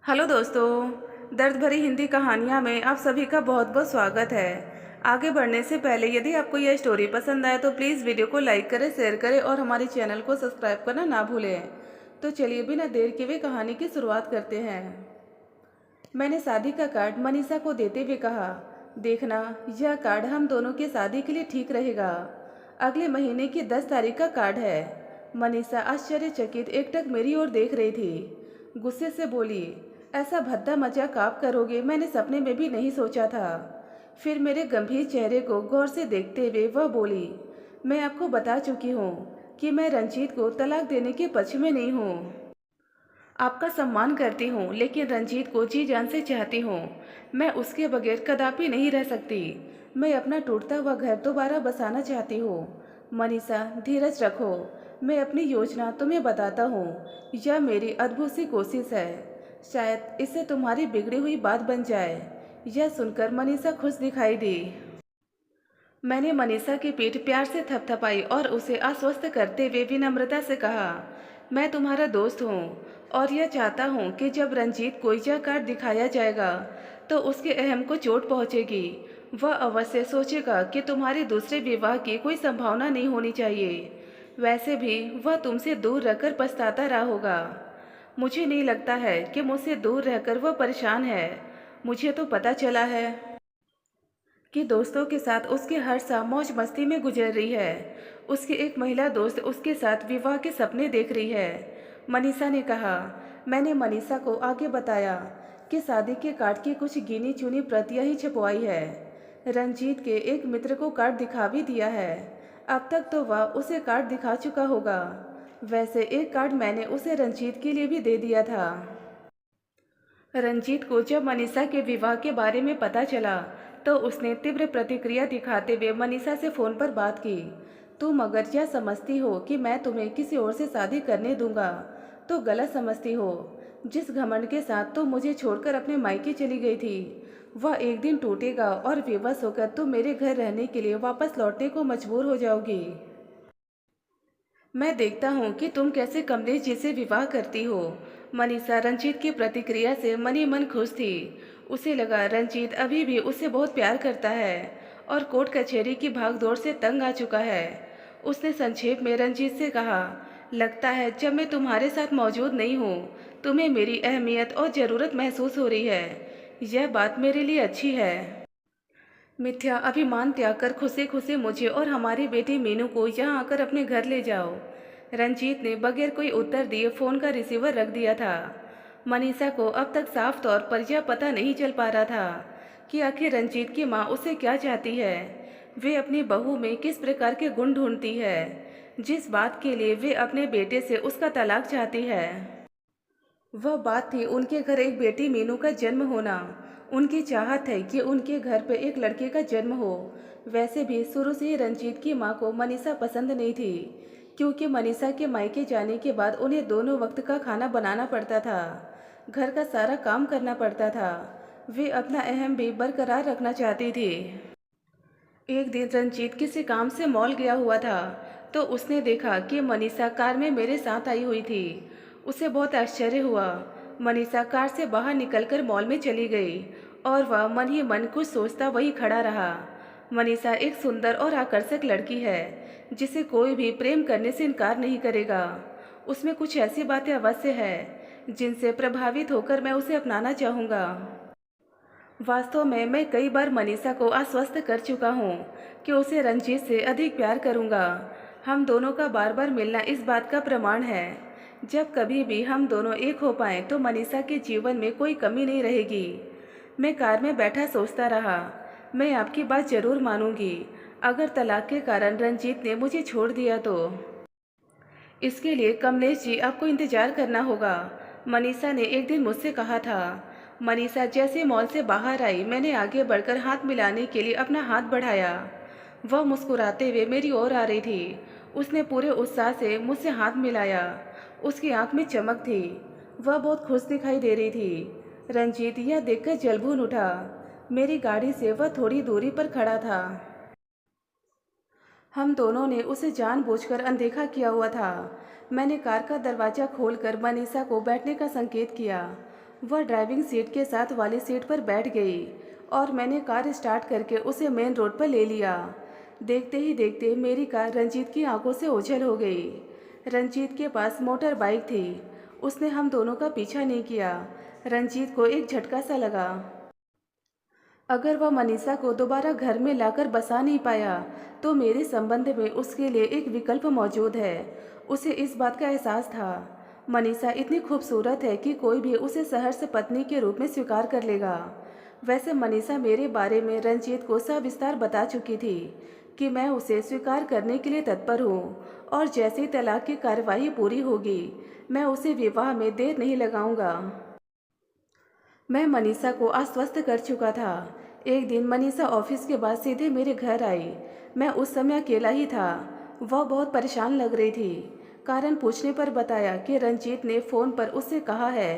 Hello दोस्तों, दर्द भरी हिंदी कहानियाँ में आप सभी का बहुत बहुत स्वागत है। आगे बढ़ने से पहले यदि आपको यह स्टोरी पसंद आए तो प्लीज़ वीडियो को लाइक करें, शेयर करें और हमारे चैनल को सब्सक्राइब करना ना भूलें। तो चलिए बिना देर किए हुए कहानी की शुरुआत करते हैं। मैंने शादी का कार्ड मनीषा को देते हुए कहा, देखना यह कार्ड हम दोनों की शादी के लिए ठीक रहेगा। अगले महीने की 10 तारीख का कार्ड है। मनीषा आश्चर्यचकित एकटक मेरी ओर देख रही थी। गुस्से से बोली, ऐसा भद्दा मजाक आप करोगे, मैंने सपने में भी नहीं सोचा था। फिर मेरे गंभीर चेहरे को गौर से देखते हुए वह बोली, मैं आपको बता चुकी हूँ कि मैं रंजीत को तलाक देने के पक्ष में नहीं हूँ। आपका सम्मान करती हूँ, लेकिन रंजीत को जी जान से चाहती हूँ। मैं उसके बगैर कदापि नहीं रह सकती। मैं अपना टूटता हुआ घर दोबारा बसाना चाहती हूँ। मनीषा, धीरज रखो। मैं अपनी योजना तुम्हें बताता हूँ। यह मेरी अद्भुत सी कोशिश है। शायद इससे तुम्हारी बिगड़ी हुई बात बन जाए। यह सुनकर मनीषा खुश दिखाई दी। मैंने मनीषा की पीठ प्यार से थपथपाई और उसे आश्वस्त करते हुए विनम्रता से कहा, मैं तुम्हारा दोस्त हूँ और यह चाहता हूँ कि जब रंजीत को यह कार्ड दिखाया जाएगा तो उसके अहम को चोट पहुँचेगी। वह अवश्य सोचेगा कि तुम्हारे दूसरे विवाह की कोई संभावना नहीं होनी चाहिए। वैसे भी वह तुमसे दूर रहकर पछताता रहा होगा। मुझे नहीं लगता है कि मुझसे दूर रहकर वह परेशान है। मुझे तो पता चला है कि दोस्तों के साथ उसकी हर शाम मौज मस्ती में गुजर रही है। उसकी एक महिला दोस्त उसके साथ विवाह के सपने देख रही है। मनीषा ने कहा। मैंने मनीषा को आगे बताया कि शादी के कार्ड की कुछ गिनी चुनी प्रतियां ही छपवाई है। रंजीत के एक मित्र को कार्ड दिखा भी दिया है। अब तक तो वह उसे कार्ड दिखा चुका होगा। वैसे एक कार्ड मैंने उसे रंजीत के लिए भी दे दिया था। रंजीत को जब मनीषा के विवाह के बारे में पता चला तो उसने तीव्र प्रतिक्रिया दिखाते हुए मनीषा से फ़ोन पर बात की। तुम अगर यह समझती हो कि मैं तुम्हें किसी और से शादी करने दूंगा तो गलत समझती हो। जिस घमंड के साथ तुम मुझे छोड़कर अपने मायके चली गई थी वह एक दिन टूटेगा और विवश होकर तुम मेरे घर रहने के लिए वापस लौटने को मजबूर हो जाओगी। मैं देखता हूँ कि तुम कैसे कमलेश जी से विवाह करती हो। मनीषा रंजीत की प्रतिक्रिया से मनी मन खुश थी। उसे लगा रंजीत अभी भी उससे बहुत प्यार करता है और कोर्ट कचहरी की भागदौड़ से तंग आ चुका है। उसने संक्षेप में रंजीत से कहा, लगता है जब मैं तुम्हारे साथ मौजूद नहीं हूँ तुम्हें मेरी अहमियत और ज़रूरत महसूस हो रही है। यह बात मेरे लिए अच्छी है। मिथ्या अभिमान त्याग कर खुशी खुशी मुझे और हमारी बेटी मीनू को यहाँ आकर अपने घर ले जाओ। रंजीत ने बगैर कोई उत्तर दिए फ़ोन का रिसीवर रख दिया था। मनीषा को अब तक साफ तौर पर यह पता नहीं चल पा रहा था कि आखिर रंजीत की माँ उसे क्या चाहती है। वे अपनी बहू में किस प्रकार के गुण ढूंढती है जिस बात के लिए वे अपने बेटे से उसका तलाक चाहती है। वह बात थी उनके घर एक बेटी मीनू का जन्म होना। उनकी चाहत है कि उनके घर पर एक लड़के का जन्म हो। वैसे भी शुरू से ही रंजीत की माँ को मनीषा पसंद नहीं थी, क्योंकि मनीषा के मायके जाने के बाद उन्हें दोनों वक्त का खाना बनाना पड़ता था, घर का सारा काम करना पड़ता था। वे अपना अहम भी बरकरार रखना चाहती थी। एक दिन रंजीत किसी काम से मॉल गया हुआ था तो उसने देखा कि मनीषा कार में मेरे साथ आई हुई थी। उसे बहुत आश्चर्य हुआ। मनीषा कार से बाहर निकलकर मॉल में चली गई और वह मन ही मन कुछ सोचता वहीं खड़ा रहा। मनीषा एक सुंदर और आकर्षक लड़की है जिसे कोई भी प्रेम करने से इनकार नहीं करेगा। उसमें कुछ ऐसी बातें अवश्य है जिनसे प्रभावित होकर मैं उसे अपनाना चाहूँगा। वास्तव में मैं कई बार मनीषा को आश्वस्त कर चुका हूँ कि उसे रंजीत से अधिक प्यार करूँगा। हम दोनों का बार बार मिलना इस बात का प्रमाण है। जब कभी भी हम दोनों एक हो पाएँ तो मनीषा के जीवन में कोई कमी नहीं रहेगी। मैं कार में बैठा सोचता रहा, मैं आपकी बात जरूर मानूंगी अगर तलाक के कारण रंजीत ने मुझे छोड़ दिया तो। इसके लिए कमलेश जी आपको इंतजार करना होगा, मनीषा ने एक दिन मुझसे कहा था। मनीषा जैसे मॉल से बाहर आई मैंने आगे बढ़कर हाथ मिलाने के लिए अपना हाथ बढ़ाया। वह मुस्कुराते हुए मेरी ओर आ रही थी। उसने पूरे उत्साह से मुझसे हाथ मिलाया। उसकी आंख में चमक थी। वह बहुत खुश दिखाई दे रही थी। रंजीत यह देखकर जलभून उठा। मेरी गाड़ी से वह थोड़ी दूरी पर खड़ा था। हम दोनों ने उसे जानबूझकर अनदेखा किया हुआ था। मैंने कार का दरवाज़ा खोलकर मनीषा को बैठने का संकेत किया। वह ड्राइविंग सीट के साथ वाली सीट पर बैठ गई और मैंने कार स्टार्ट करके उसे मेन रोड पर ले लिया। देखते ही देखते मेरी कार रंजीत की आंखों से ओझल हो गई। रंजीत के पास मोटर बाइक थी। उसने हम दोनों का पीछा नहीं किया। रंजीत को एक झटका सा लगा। अगर वह मनीषा को दोबारा घर में लाकर बसा नहीं पाया तो मेरे संबंध में उसके लिए एक विकल्प मौजूद है। उसे इस बात का एहसास था। मनीषा इतनी खूबसूरत है कि कोई भी उसे सहर्ष पत्नी के रूप में स्वीकार कर लेगा। वैसे मनीषा मेरे बारे में रंजीत को सविस्तार बता चुकी थी कि मैं उसे स्वीकार करने के लिए तत्पर हूँ और जैसे ही तलाक की कार्यवाही पूरी होगी मैं उसे विवाह में देर नहीं लगाऊंगा। मैं मनीषा को आश्वस्त कर चुका था। एक दिन मनीषा ऑफिस के बाद सीधे मेरे घर आई। मैं उस समय अकेला ही था। वह बहुत परेशान लग रही थी। कारण पूछने पर बताया कि रंजीत ने फ़ोन पर उससे कहा है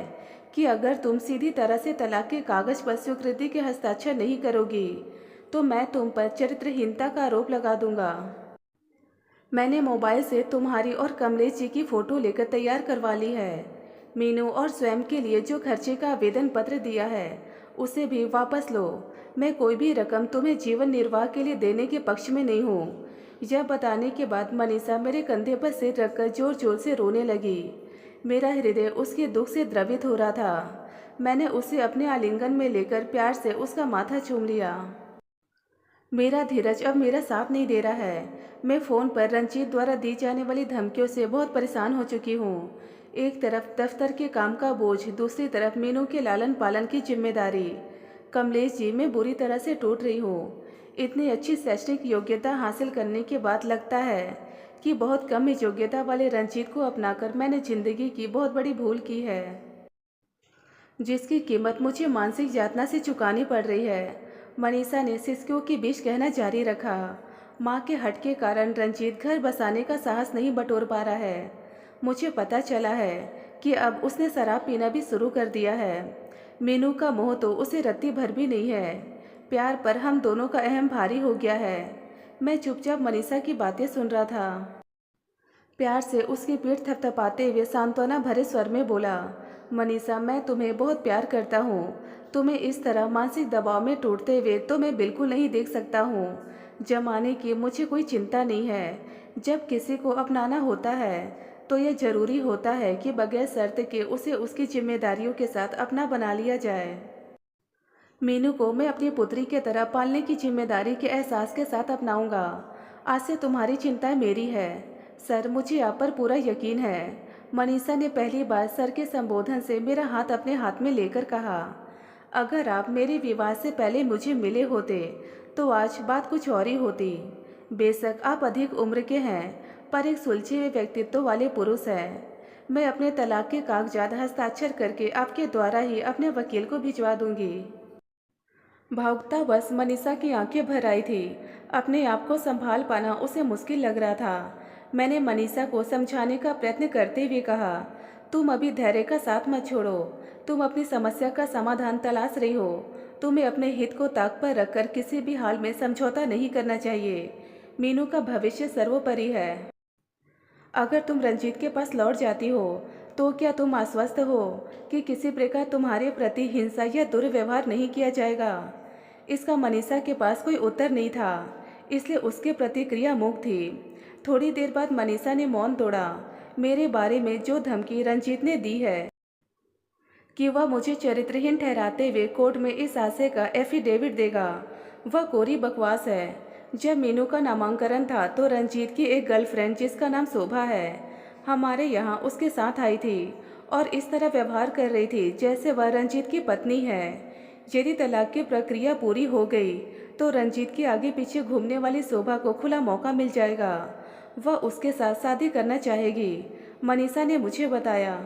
कि अगर तुम सीधी तरह से तलाक के कागज़ पर स्वीकृति के हस्ताक्षर नहीं करोगी तो मैं तुम पर चरित्रहीनता का आरोप लगा दूंगा। मैंने मोबाइल से तुम्हारी और कमलेश जी की फ़ोटो लेकर तैयार करवा ली है। मीनू और स्वयं के लिए जो खर्चे का आवेदन पत्र दिया है उसे भी वापस लो। मैं कोई भी रकम तुम्हें जीवन निर्वाह के लिए देने के पक्ष में नहीं हूँ। यह बताने के बाद मनीषा मेरे कंधे पर सिर रखकर जोर जोर से रोने लगी। मेरा हृदय उसके दुख से द्रवित हो रहा था। मैंने उसे अपने आलिंगन में लेकर प्यार से उसका माथा चूम लिया। मेरा धीरज अब मेरा साथ नहीं दे रहा है। मैं फ़ोन पर रंजीत द्वारा दी जाने वाली धमकियों से बहुत परेशान हो चुकी हूँ। एक तरफ दफ्तर के काम का बोझ, दूसरी तरफ मीनू के लालन पालन की जिम्मेदारी। कमलेश जी, मैं बुरी तरह से टूट रही हूँ। इतनी अच्छी शैक्षणिक योग्यता हासिल करने के बाद लगता है कि बहुत कम योग्यता वाले रंजीत को अपनाकर मैंने जिंदगी की बहुत बड़ी भूल की है, जिसकी कीमत मुझे मानसिक यातना से चुकानी पड़ रही है। मनीषा ने सिसकियों के बीच कहना जारी रखा। माँ के हट के कारण रंजीत घर बसाने का साहस नहीं बटोर पा रहा है। मुझे पता चला है कि अब उसने शराब पीना भी शुरू कर दिया है। मीनू का मोह तो उसे रत्ती भर भी नहीं है। प्यार पर हम दोनों का अहम भारी हो गया है। मैं चुपचाप मनीषा की बातें सुन रहा था। प्यार से उसकी पीठ थपथपाते हुए सांत्वना भरे स्वर में बोला, मनीषा, मैं तुम्हें बहुत प्यार करता हूँ। तुम्हें इस तरह मानसिक दबाव में टूटते हुए तो मैं बिल्कुल नहीं देख सकता हूँ। जमाने की मुझे कोई चिंता नहीं है। जब किसी को अपनाना होता है तो यह जरूरी होता है कि बगैर शर्त के उसे उसकी जिम्मेदारियों के साथ अपना बना लिया जाए। मीनू को मैं अपनी पुत्री की तरह पालने की जिम्मेदारी के एहसास के साथ अपनाऊंगा। आज से तुम्हारी चिंताएं मेरी है। सर, मुझे आप पर पूरा यकीन है। मनीषा ने पहली बार सर के संबोधन से मेरा हाथ अपने हाथ में लेकर कहा, अगर आप मेरे विवाह से पहले मुझे मिले होते तो आज बात कुछ और ही होती। बेशक आप अधिक उम्र के हैं पर एक सुलझे हुए व्यक्तित्व वाले पुरुष हैं। मैं अपने तलाक के कागजात हस्ताक्षर करके आपके द्वारा ही अपने वकील को भिजवा दूंगी। भावुकतावश मनीषा की आंखें भर आई थी। अपने आप को संभाल पाना उसे मुश्किल लग रहा था। मैंने मनीषा को समझाने का प्रयत्न करते हुए कहा, तुम अभी धैर्य का साथ मत छोड़ो। तुम अपनी समस्या का समाधान तलाश रही हो। तुम्हें अपने हित को ताक पर रखकर किसी भी हाल में समझौता नहीं करना चाहिए। मीनू का भविष्य सर्वोपरि है। अगर तुम रंजीत के पास लौट जाती हो तो क्या तुम आश्वस्त हो कि किसी प्रकार तुम्हारे प्रति हिंसा या दुर्व्यवहार नहीं किया जाएगा? इसका मनीषा के पास कोई उत्तर नहीं था, इसलिए उसकी प्रतिक्रिया मूक थी। थोड़ी देर बाद मनीषा ने मौन तोड़ा। मेरे बारे में जो धमकी रंजीत ने दी है कि वह मुझे चरित्रहीन ठहराते हुए कोर्ट में इस आशय का एफिडेविट देगा, वह कोरी बकवास है। जब मीनू का नामांकन था तो रंजीत की एक गर्लफ्रेंड जिसका नाम शोभा है हमारे यहाँ उसके साथ आई थी और इस तरह व्यवहार कर रही थी जैसे वह रंजीत की पत्नी है। यदि तलाक की प्रक्रिया पूरी हो गई तो रंजीत के आगे पीछे घूमने वाली शोभा को खुला मौका मिल जाएगा। वह उसके साथ शादी करना चाहेगी, मनीषा ने मुझे बताया।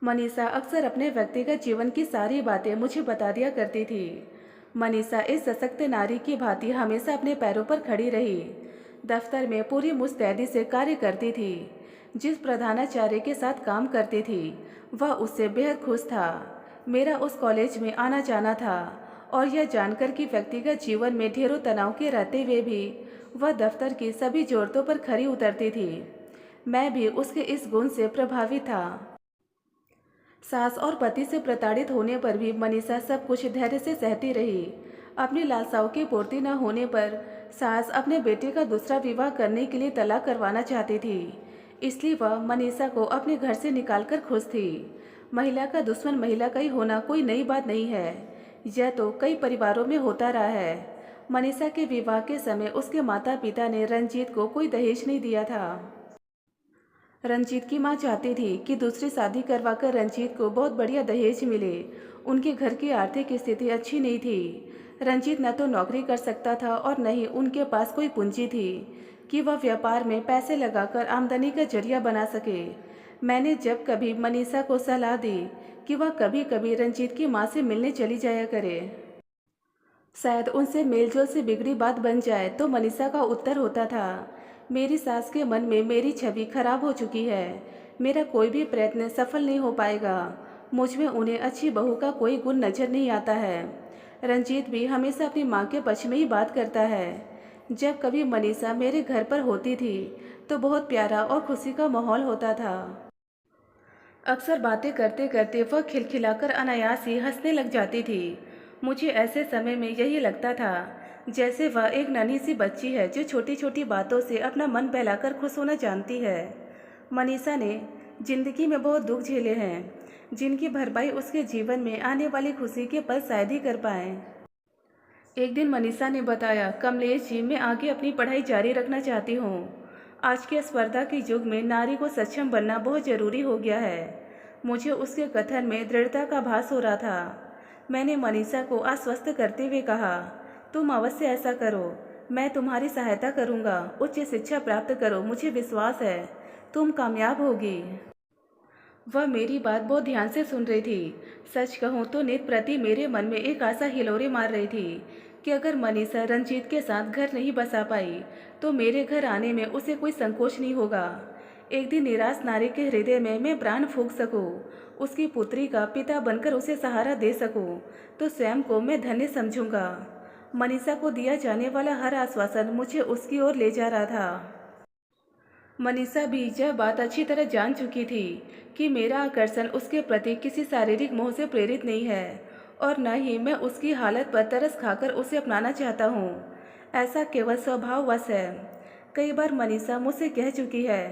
मनीषा अक्सर अपने व्यक्तिगत जीवन की सारी बातें मुझे बता दिया करती थी। मनीषा इस सशक्त नारी की भांति हमेशा अपने पैरों पर खड़ी रही। दफ्तर में पूरी मुस्तैदी से कार्य करती थी। जिस प्रधानाचार्य के साथ काम करती थी वह उससे बेहद खुश था। मेरा उस कॉलेज में आना जाना था और यह जानकर कि व्यक्तिगत जीवन में ढेरों तनाव के रहते हुए भी वह दफ्तर की सभी ज़रूरतों पर खरी उतरती थी। मैं भी उसके इस गुण से प्रभावित था। सास और पति से प्रताड़ित होने पर भी मनीषा सब कुछ धैर्य से सहती रही। अपनी लालसाओं की पूर्ति न होने पर सास अपने बेटे का दूसरा विवाह करने के लिए तलाक करवाना चाहती थी। इसलिए वह मनीषा को अपने घर से निकालकर खुश थी। महिला का दुश्मन महिला का ही होना कोई नई बात नहीं है। यह तो कई परिवारों में होता रहा है। मनीषा के विवाह के समय उसके माता पिता ने रंजीत को कोई दहेज नहीं दिया था। रंजीत की मां चाहती थी कि दूसरी शादी करवाकर रंजीत को बहुत बढ़िया दहेज मिले। उनके घर की आर्थिक स्थिति अच्छी नहीं थी। रंजीत न तो नौकरी कर सकता था और न ही उनके पास कोई पूंजी थी कि वह व्यापार में पैसे लगाकर आमदनी का जरिया बना सके। मैंने जब कभी मनीषा को सलाह दी कि वह कभी कभी रंजीत की मां से मिलने चली जाया करे, शायद उनसे मेलजोल से बिगड़ी बात बन जाए, तो मनीषा का उत्तर होता था, मेरी सास के मन में मेरी छवि खराब हो चुकी है। मेरा कोई भी प्रयत्न सफल नहीं हो पाएगा। मुझ में उन्हें अच्छी बहू का कोई गुण नजर नहीं आता है। रंजीत भी हमेशा अपनी माँ के पक्ष में ही बात करता है। जब कभी मनीषा मेरे घर पर होती थी तो बहुत प्यारा और खुशी का माहौल होता था। अक्सर बातें करते करते वह खिलखिलाकर अनायास ही हंसने लग जाती थी। मुझे ऐसे समय में यही लगता था जैसे वह एक नन्ही सी बच्ची है जो छोटी छोटी बातों से अपना मन बहलाकर खुश होना जानती है। मनीषा ने जिंदगी में बहुत दुख झेले हैं, जिनकी भरपाई उसके जीवन में आने वाली खुशी के पल शायद ही कर पाए। एक दिन मनीषा ने बताया, कमलेश जी, मैं आगे अपनी पढ़ाई जारी रखना चाहती हूँ। आज के स्पर्धा के युग में नारी को सक्षम बनना बहुत ज़रूरी हो गया है। मुझे उसके कथन में दृढ़ता का भास हो रहा था। मैंने मनीषा को आश्वस्त करते हुए कहा, तुम अवश्य ऐसा करो, मैं तुम्हारी सहायता करूँगा। उच्च शिक्षा प्राप्त करो, मुझे विश्वास है तुम कामयाब होगी। वह मेरी बात बहुत ध्यान से सुन रही थी। सच कहूँ तो नित प्रति मेरे मन में एक आशा हिलोरे मार रही थी कि अगर मनीषा रंजीत के साथ घर नहीं बसा पाई तो मेरे घर आने में उसे कोई संकोच नहीं होगा। एक दिन निराश नारी के हृदय में मैं प्राण फूंक सकूं, उसकी पुत्री का पिता बनकर उसे सहारा दे सकूं, तो स्वयं को मैं धन्य समझूंगा। मनीषा को दिया जाने वाला हर आश्वासन मुझे उसकी ओर ले जा रहा था। मनीषा भी यह बात अच्छी तरह जान चुकी थी कि मेरा आकर्षण उसके प्रति किसी शारीरिक मोह से प्रेरित नहीं है और न ही मैं उसकी हालत पर तरस खाकर उसे अपनाना चाहता हूँ। ऐसा केवल स्वभाववश है। कई बार मनीषा मुझसे कह चुकी है,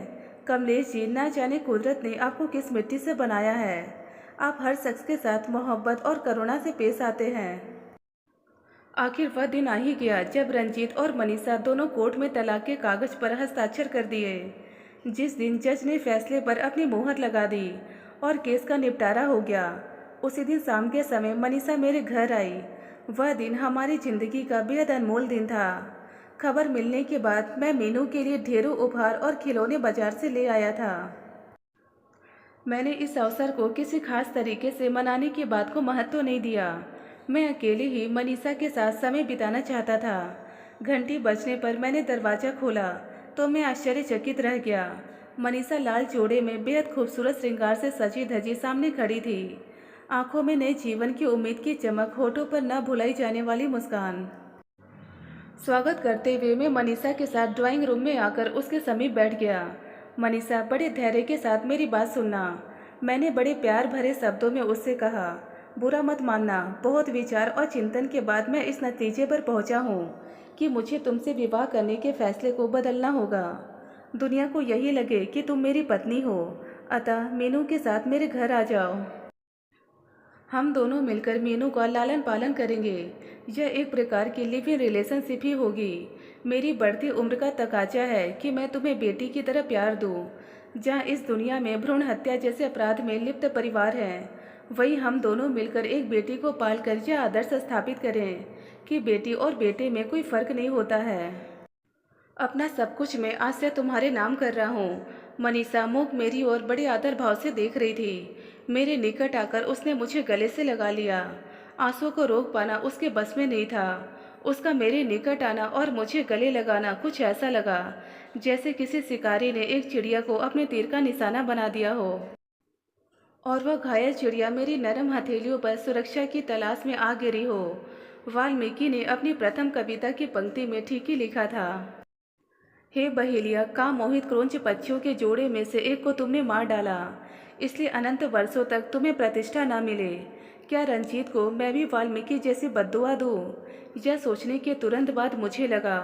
कमलेश जी, ना जाने कुदरत ने आपको किस मिट्टी से बनाया है। आप हर शख्स के साथ मोहब्बत और करुणा से पेश आते हैं। आखिर वह दिन आ ही गया जब रंजीत और मनीषा दोनों कोर्ट में तलाक के कागज पर हस्ताक्षर कर दिए। जिस दिन जज ने फैसले पर अपनी मोहर लगा दी और केस का निपटारा हो गया, उसी दिन शाम के समय मनीषा मेरे घर आई। वह दिन हमारी जिंदगी का बेहद अनमोल दिन था। खबर मिलने के बाद मैं मीनू के लिए ढेरों उपहार और खिलौने बाजार से ले आया था। मैंने इस अवसर को किसी खास तरीके से मनाने की बात को महत्व नहीं दिया। मैं अकेले ही मनीषा के साथ समय बिताना चाहता था। घंटी बजने पर मैंने दरवाज़ा खोला तो मैं आश्चर्यचकित रह गया। मनीषा लाल जोड़े में बेहद खूबसूरत श्रृंगार से सजी धजी सामने खड़ी थी। आंखों में नए जीवन की उम्मीद की चमक, होठों पर न भुलाई जाने वाली मुस्कान। स्वागत करते हुए मैं मनीषा के साथ ड्राइंग रूम में आकर उसके समीप बैठ गया। मनीषा, बड़े धैर्य के साथ मेरी बात सुनना। मैंने बड़े प्यार भरे शब्दों में उससे कहा, बुरा मत मानना, बहुत विचार और चिंतन के बाद मैं इस नतीजे पर पहुंचा हूं कि मुझे तुमसे विवाह करने के फैसले को बदलना होगा। दुनिया को यही लगे कि तुम मेरी पत्नी हो, अतः मीनू के साथ मेरे घर आ जाओ। हम दोनों मिलकर मीनू का लालन पालन करेंगे। यह एक प्रकार की लिव इन रिलेशनशिप ही होगी। मेरी बढ़ती उम्र का तकाजा है कि मैं तुम्हें बेटी की तरह प्यार दूं। जहाँ इस दुनिया में भ्रूण हत्या जैसे अपराध में लिप्त परिवार हैं, वहीं हम दोनों मिलकर एक बेटी को पालकर यह आदर्श स्थापित करें कि बेटी और बेटे में कोई फर्क नहीं होता है। अपना सब कुछ मैं आज से तुम्हारे नाम कर रहा हूँ। मनीषा मुख मेरी ओर बड़े आदर भाव से देख रही थी। मेरे निकट आकर उसने मुझे गले से लगा लिया। आंसुओं को रोक पाना उसके बस में नहीं था। उसका मेरे निकट आना और मुझे गले लगाना कुछ ऐसा लगा जैसे किसी शिकारी ने एक चिड़िया को अपने तीर का निशाना बना दिया हो और वह घायल चिड़िया मेरी नरम हथेलियों पर सुरक्षा की तलाश में आ गिरी हो। वाल्मीकि ने अपनी प्रथम कविता की पंक्ति में ठीक ही लिखा था, हे बहेलिया, काम मोहित क्रोंच पक्षियों के जोड़े में से एक को तुमने मार डाला। इसलिए अनंत वर्षों तक तुम्हें प्रतिष्ठा ना मिले। क्या रंजीत को मैं भी वाल्मीकि जैसी बद्दुआ दूँ? यह सोचने के तुरंत बाद मुझे लगा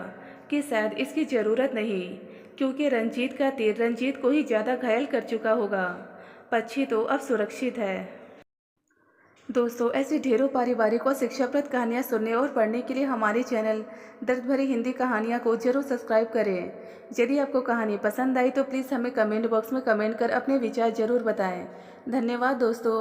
कि शायद इसकी ज़रूरत नहीं, क्योंकि रंजीत का तीर रंजीत को ही ज़्यादा घायल कर चुका होगा। पक्षी तो अब सुरक्षित है। दोस्तों, ऐसी ढेरों पारिवारिक और शिक्षाप्रद कहानियाँ सुनने और पढ़ने के लिए हमारे चैनल दर्द भरी हिंदी कहानियाँ को जरूर सब्सक्राइब करें। यदि आपको कहानी पसंद आई तो प्लीज़ हमें कमेंट बॉक्स में कमेंट कर अपने विचार जरूर बताएं। धन्यवाद दोस्तों।